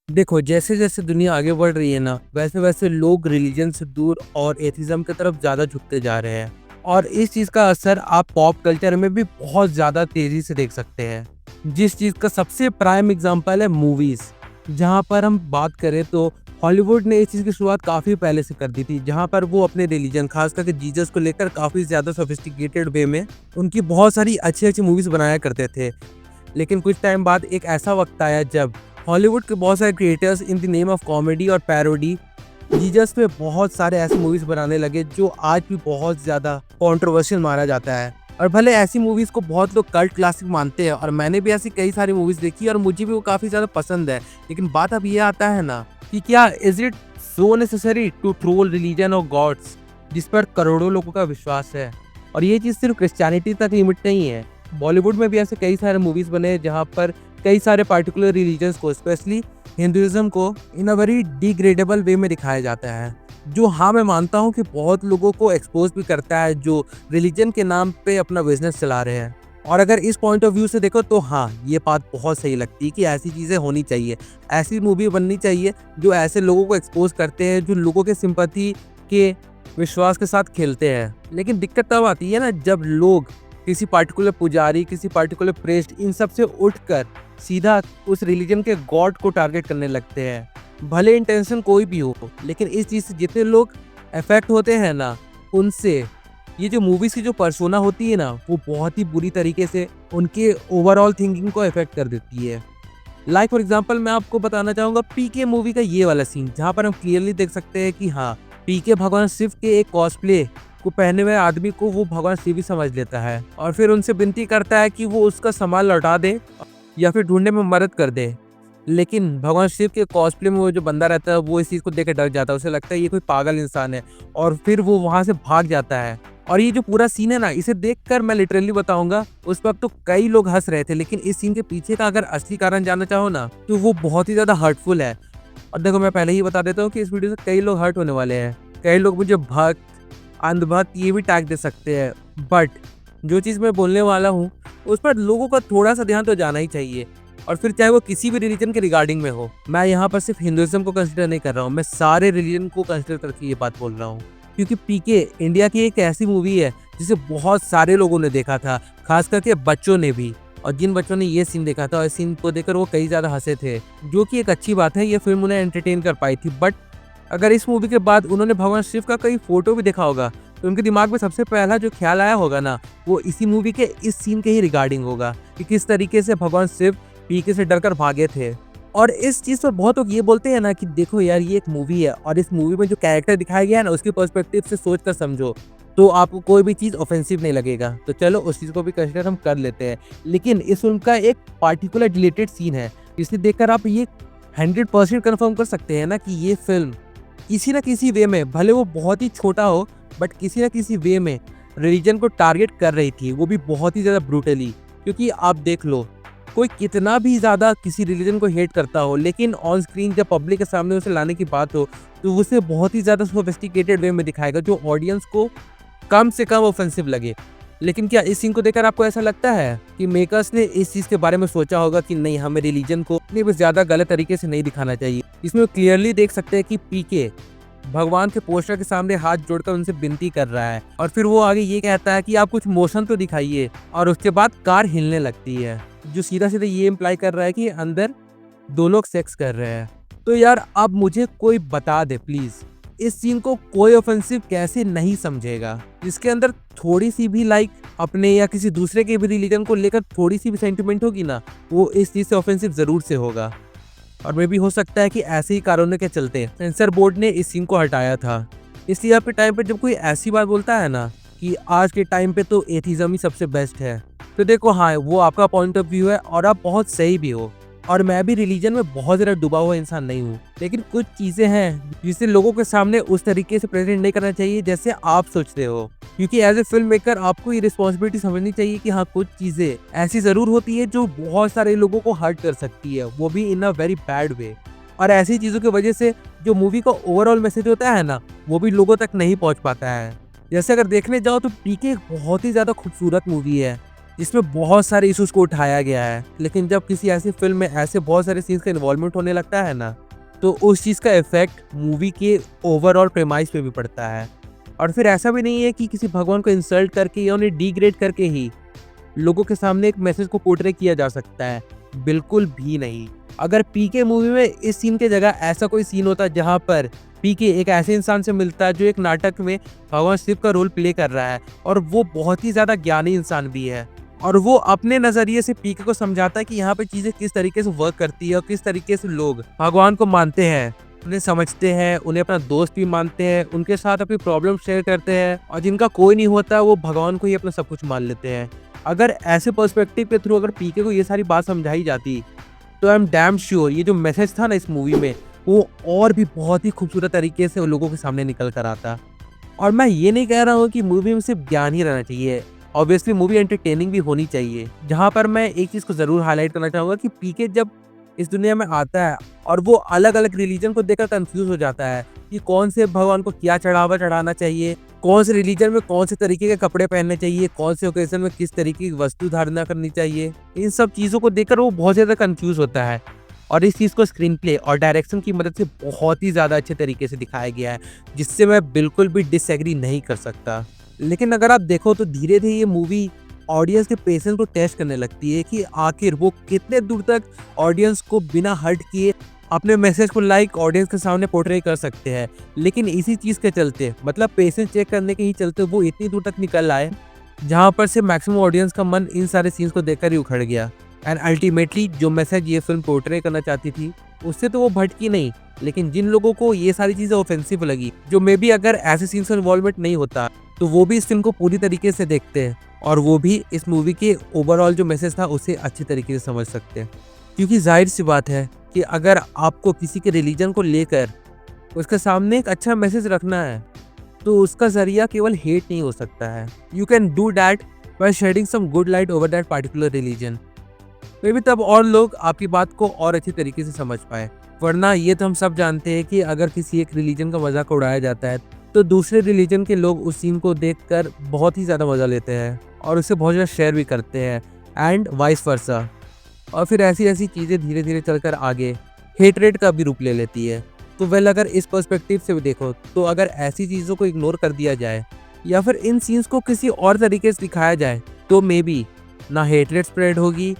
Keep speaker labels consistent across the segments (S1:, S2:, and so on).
S1: देखो, जैसे-जैसे दुनिया आगे बढ़ रही है ना, वैसे-वैसे लोग रिलीजन से दूर और एथिज़्म की तरफ ज़्यादा झुकते जा रहे हैं। और इस चीज़ का असर आप पॉप कल्चर में भी बहुत ज़्यादा तेज़ी से देख सकते हैं। जिस चीज़ का सबसे प्राइम एग्ज़ाम्पल है मूवीज़। जहाँ पर हम बात करें तो हॉलीवुड ने इस चीज़ की शुरुआत काफ़ी पहले से कर दी थी, जहाँ पर वो अपने रिलीजन ख़ास करके जीसस को लेकर काफ़ी ज़्यादा सोफिस्टिकेटेड वे में उनकी बहुत सारी अच्छी-अच्छी मूवीज़ बनाया करते थे। लेकिन कुछ टाइम बाद एक ऐसा वक्त आया जब हॉलीवुड के बहुत सारे creators in the name of comedy और पैरोडी जीसस पे बहुत सारे ऐसे मूवीज बनाने लगे जो आज भी बहुत ज्यादा कंट्रोवर्शियल माना जाता है। और भले ऐसी मूवीज को बहुत लोग कल्ट क्लासिक मानते हैं और मैंने भी ऐसी कई सारी मूवीज देखी और मुझे भी वो काफी ज्यादा पसंद है। लेकिन बात अब ये आता है ना कि क्या is it so necessary to troll religion और गॉड्स जिस पर करोड़ों लोगों का विश्वास है। और ये चीज़ सिर्फ क्रिश्चियनिटी तक लिमिट नहीं है। बॉलीवुड में भी ऐसे कई सारे मूवीज़ बने हैं जहाँ पर कई सारे पार्टिकुलर रिलीजन्स को, स्पेशली हिंदुइज्म को, इन अ वेरी डिग्रेडेबल वे में दिखाया जाता है। जो हाँ, मैं मानता हूँ कि बहुत लोगों को एक्सपोज भी करता है जो रिलीजन के नाम पे अपना बिजनेस चला रहे हैं। और अगर इस पॉइंट ऑफ व्यू से देखो तो हाँ, ये बात बहुत सही लगती है कि ऐसी चीज़ें होनी चाहिए। ऐसी मूवी बननी चाहिए जो ऐसे लोगों को एक्सपोज करते हैं जो लोगों के सिंपैथी के विश्वास के साथ खेलते हैं। लेकिन दिक्कत तब आती है ना जब लोग किसी पार्टिकुलर पुजारी, किसी पार्टिकुलर प्रेस्ट, इन सब से उठकर सीधा उस रिलीजन के गॉड को टारगेट करने लगते हैं। भले इंटेंशन कोई भी हो, लेकिन इस चीज़ से जितने लोग अफेक्ट होते हैं ना, उनसे ये जो मूवीज़ की जो पर्सोना होती है ना, वो बहुत ही बुरी तरीके से उनके ओवरऑल थिंकिंग को अफेक्ट कर देती है। लाइक फॉर एग्जांपल मैं आपको बताना चाहूँगा पीके मूवी का ये वाला सीन, जहाँ पर हम क्लियरली देख सकते हैं कि हाँ, पीके भगवान शिव के एक कॉस्प्ले को पहने हुए आदमी को वो भगवान शिव ही समझ लेता है और फिर उनसे विनती करता है कि वो उसका सामान लौटा दे या फिर ढूंढने में मदद कर दे। लेकिन भगवान शिव के कॉस्प्ले में वो जो बंदा रहता है वो इस चीज़ को देख के डर जाता है, उसे लगता है ये कोई पागल इंसान है और फिर वो वहाँ से भाग जाता है। और ये जो पूरा सीन है ना, इसे देखकर मैं लिटरली बताऊंगा उस वक्त तो कई लोग हंस रहे थे, लेकिन इस सीन के पीछे का अगर असली कारण जानना चाहो ना तो वो बहुत ही ज़्यादा हर्टफुल है। और देखो, मैं पहले ही बता देता हूँ कि इस वीडियो से कई लोग हर्ट होने वाले हैं। कई लोग मुझे भक्त, अंधभक्त ये भी टैग दे सकते हैं, बट जो चीज़ मैं बोलने वाला हूँ उस पर लोगों का थोड़ा सा ध्यान तो जाना ही चाहिए। और फिर चाहे वो किसी भी रिलीजन के रिगार्डिंग में हो। मैं यहाँ पर सिर्फ हिंदुइज्म को कंसिडर नहीं कर रहा हूँ, मैं सारे रिलीजन को कंसिडर करके ये बात बोल रहा हूँ। क्योंकि पीके इंडिया की एक ऐसी मूवी है जिसे बहुत सारे लोगों ने देखा था, खास करके बच्चों ने भी। और जिन बच्चों ने ये सीन देखा था और इस सीन को देखकर वो कई ज़्यादा हंसे थे, जो कि एक अच्छी बात है, ये फिल्म उन्हें एंटरटेन कर पाई थी। बट अगर इस मूवी के बाद उन्होंने भगवान शिव का कोई फोटो भी देखा होगा तो उनके दिमाग में सबसे पहला जो ख्याल आया होगा ना, वो इसी मूवी के इस सीन के ही रिगार्डिंग होगा कि किस तरीके से भगवान शिव पीके से डरकर भागे थे। और इस चीज़ पर बहुत लोग ये बोलते हैं ना कि देखो यार, ये एक मूवी है और इस मूवी में जो कैरेक्टर दिखाया गया है ना, उसके पर्सपेक्टिव से सोच कर समझो तो आपको कोई भी चीज़ ऑफेंसिव नहीं लगेगा। तो चलो उस चीज़ को भी कंसिडर हम कर लेते हैं। लेकिन इस फिल्म का एक पार्टिकुलर डिलीटेड सीन है, इसे देखकर आप ये 100% कन्फर्म कर सकते हैं ना कि ये फिल्म किसी ना किसी वे में, भले वो बहुत ही छोटा हो, बट किसी ना किसी वे में रिलीजन को टारगेट कर रही थी, वो भी बहुत ही ज़्यादा ब्रूटली। क्योंकि आप देख लो, कोई कितना भी ज़्यादा किसी रिलीजन को हेट करता हो, लेकिन ऑन स्क्रीन जब पब्लिक के सामने उसे लाने की बात हो तो उसे बहुत ही ज़्यादा सोफिस्टिकेटेड वे में दिखाएगा जो ऑडियंस को कम से कम ऑफेंसिव लगे। लेकिन क्या इस सीन को देखकर आपको ऐसा लगता है कि मेकर्स ने इस चीज़ के बारे में सोचा होगा कि नहीं, हमें रिलीजन को इतनी भी ज़्यादा गलत तरीके से नहीं दिखाना चाहिए। इसमें क्लियरली देख सकते हैं कि पीके भगवान के पोस्टर के सामने हाथ जोड़कर उनसे विनती कर रहा है और फिर वो आगे ये कहता है कि आप कुछ मोशन तो दिखाइए, और उसके बाद कार हिलने लगती है, जो सीधा सीधा ये इम्प्लाई कर रहा है कि अंदर दो लोग सेक्स कर रहे हैं। तो यार अब मुझे कोई बता दे प्लीज, इस सीन को कोई ऑफेंसिव कैसे नहीं समझेगा जिसके अंदर थोड़ी सी भी लाइक अपने या किसी दूसरे के भी रिलीजन को लेकर थोड़ी सी भी सेंटिमेंट होगी ना, वो इस चीज से ऑफेंसिव जरूर से होगा। और मे भी हो सकता है कि ऐसे ही कारणों के चलते सेंसर बोर्ड ने इस सीन को हटाया था। इसलिए आपके टाइम पे जब कोई ऐसी बात बोलता है ना कि आज के टाइम पे तो एथिज्म ही सबसे बेस्ट है, तो देखो हाँ, वो आपका पॉइंट ऑफ व्यू है और आप बहुत सही भी हो। और मैं भी रिलीजन में बहुत ज़्यादा डूबा हुआ इंसान नहीं हूँ, लेकिन कुछ चीज़ें हैं जिसे लोगों के सामने उस तरीके से प्रेजेंट नहीं करना चाहिए जैसे आप सोचते हो। क्योंकि एज ए फिल्म मेकर आपको ये रिस्पॉन्सिबिलिटी समझनी चाहिए कि हाँ, कुछ चीज़ें ऐसी ज़रूर होती है जो बहुत सारे लोगों को हर्ट कर सकती है, वो भी इन अ वेरी बैड वे। और ऐसी चीज़ों की वजह से जो मूवी का ओवरऑल मैसेज होता है ना, वो भी लोगों तक नहीं पहुँच पाता है। जैसे अगर देखने जाओ तो पीके एक बहुत ही ज़्यादा खूबसूरत मूवी है। जिसमें बहुत सारे इश्यूज को उठाया गया है। लेकिन जब किसी ऐसी फिल्म में ऐसे बहुत सारे सीन्स का इन्वॉल्वमेंट होने लगता है ना, तो उस चीज़ का इफेक्ट मूवी के ओवरऑल प्रेमाइस पे भी पड़ता है। और फिर ऐसा भी नहीं है कि किसी भगवान को इंसल्ट करके या उन्हें डिग्रेड करके ही लोगों के सामने एक मैसेज को पोर्ट्रे किया जा सकता है, बिल्कुल भी नहीं। अगर पीके मूवी में इस सीन के जगह ऐसा कोई सीन होता जहाँ पर पीके एक ऐसे इंसान से मिलता है जो एक नाटक में भगवान शिव का रोल प्ले कर रहा है, और वो बहुत ही ज़्यादा ज्ञानी इंसान भी है, और वो अपने नज़रिए से पीके को समझाता है कि यहाँ पे चीज़ें किस तरीके से वर्क करती है और किस तरीके से लोग भगवान को मानते हैं, उन्हें समझते हैं, उन्हें अपना दोस्त भी मानते हैं, उनके साथ अपनी प्रॉब्लम शेयर करते हैं, और जिनका कोई नहीं होता वो भगवान को ही अपना सब कुछ मान लेते हैं। अगर ऐसे पर्सपेक्टिव के थ्रू अगर पीके को ये सारी बात समझाई जाती, तो आई एम डैम श्योर ये जो मैसेज था ना इस मूवी में, वो और भी बहुत ही खूबसूरत तरीके से लोगों के सामने निकल कर आता। और मैं ये नहीं कह रहा हूँ कि मूवी में सिर्फ ज्ञान ही रहना चाहिए, ऑब्वियसली मूवी एंटरटेनिंग भी होनी चाहिए। जहाँ पर मैं एक चीज़ को ज़रूर हाईलाइट करना चाहूँगा कि पीके जब इस दुनिया में आता है और वो अलग अलग रिलीजन को देखकर कंफ्यूज हो जाता है कि कौन से भगवान को क्या चढ़ावा चढ़ाना चाहिए, कौन से रिलीजन में कौन से तरीके के कपड़े पहनने चाहिए, कौन से ओकेजन में किस तरीके की वस्तु धारणा करनी चाहिए, इन सब चीज़ों को देखकर वो बहुत ज़्यादा कंफ्यूज होता है। और इस चीज़ को स्क्रीन प्ले और डायरेक्शन की मदद से बहुत ही ज़्यादा अच्छे तरीके से दिखाया गया है, जिससे मैं बिल्कुल भी डिसएग्री नहीं कर सकता। लेकिन अगर आप देखो तो धीरे धीरे ये मूवी ऑडियंस के पेशेंस को टेस्ट करने लगती है कि आखिर वो कितने दूर तक ऑडियंस को बिना हर्ट किए अपने मैसेज को लाइक ऑडियंस के सामने पोर्ट्रे कर सकते हैं। लेकिन इसी चीज़ के चलते, मतलब पेशेंस चेक करने के ही चलते, वो इतनी दूर तक निकल आए जहाँ पर से मैक्सिमम ऑडियंस का मन इन सारे सीन्स को देखकर ही उखड़ गया। एंड अल्टीमेटली जो मैसेज ये फिल्म पोर्ट्रे करना चाहती थी उससे तो वो भटकी नहीं, लेकिन जिन लोगों को ये सारी चीज़ें ऑफेंसिव लगी, जो मे बी अगर ऐसे सीन्स का इन्वॉल्वमेंट नहीं होता तो वो भी इस फिल्म को पूरी तरीके से देखते हैं, और वो भी इस मूवी के ओवरऑल जो मैसेज था उसे अच्छी तरीके से समझ सकते हैं। क्योंकि जाहिर सी बात है कि अगर आपको किसी के रिलीजन को लेकर उसके सामने एक अच्छा मैसेज रखना है, तो उसका जरिया केवल हेट नहीं हो सकता है। You can do that by shedding some good light over that particular religion. Maybe तब और लोग आपकी बात को और अच्छी तरीके से समझ पाए। वरना ये तो हम सब जानते हैं कि अगर किसी एक रिलीजन का मजाक उड़ाया जाता है तो दूसरे रिलीजन के लोग उस सीन को देखकर बहुत ही ज़्यादा मज़ा लेते हैं और उसे बहुत ज़्यादा शेयर भी करते हैं, एंड वाइस वर्सा। और फिर ऐसी ऐसी चीज़ें धीरे धीरे चलकर आगे हेटरेट का भी रूप ले लेती है। तो वेल, अगर इस पर्सपेक्टिव से भी देखो तो अगर ऐसी चीज़ों को इग्नोर कर दिया जाए या फिर इन सीन्स को किसी और तरीके से दिखाया जाए, तो मे बी ना हेटरेट स्प्रेड होगी,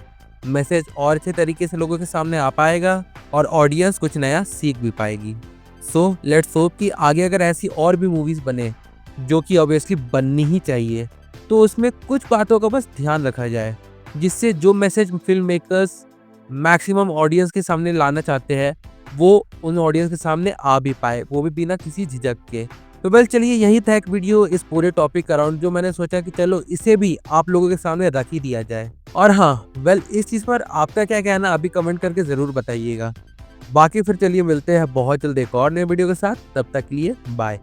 S1: मैसेज और अच्छे तरीके से लोगों के सामने आ पाएगा, और ऑडियंस कुछ नया सीख भी पाएगी। सो लेट्स होप कि आगे अगर ऐसी और भी मूवीज़ बने, जो कि ऑब्वियसली बननी ही चाहिए, तो उसमें कुछ बातों का बस ध्यान रखा जाए, जिससे जो message film makers maximum audience के सामने लाना चाहते हैं वो उन ऑडियंस के सामने आ भी पाए, वो भी बिना किसी झिझक के। तो वेल, चलिए यही था एक वीडियो इस पूरे टॉपिक अराउंड, जो मैंने सोचा कि चलो इसे भी आप लोगों के सामने रख ही दिया जाए। और हाँ, वेल, इस चीज़ पर आपका क्या कहना अभी कमेंट करके ज़रूर बताइएगा। बाकी फिर चलिए मिलते हैं बहुत जल्द एक और नए वीडियो के साथ, तब तक के लिए बाय।